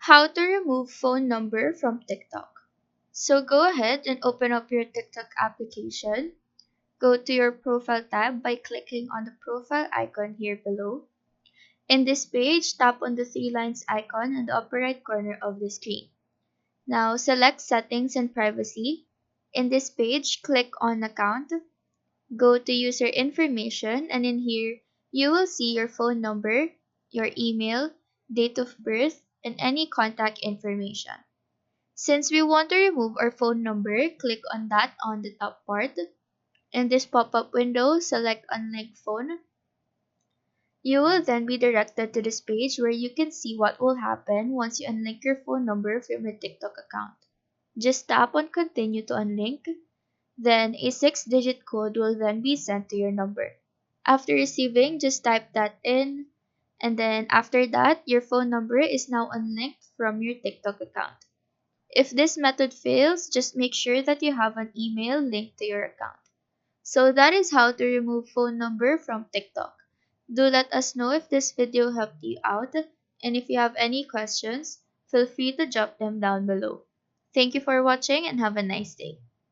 How to remove phone number from TikTok. So go ahead and open up your TikTok application. Go to your profile tab by clicking on the profile icon here below. In this page, tap on the three lines icon in the upper right corner of the screen. Now select Settings and Privacy. In this page, click on Account. Go to User Information, and in here, you will see your phone number, your email, date of birth, and any contact information. Since we want to remove our phone number, click on that on the top part. In this pop-up window, select Unlink Phone. You will then be directed to this page where you can see what will happen once you unlink your phone number from your TikTok account. Just tap on Continue to unlink, then a 6-digit code will then be sent to your number. After receiving, just type that in, and then after that, your phone number is now unlinked from your TikTok account. If this method fails, just make sure that you have an email linked to your account. So that is how to remove phone number from TikTok. Do let us know if this video helped you out, and if you have any questions, feel free to drop them down below. Thank you for watching and have a nice day.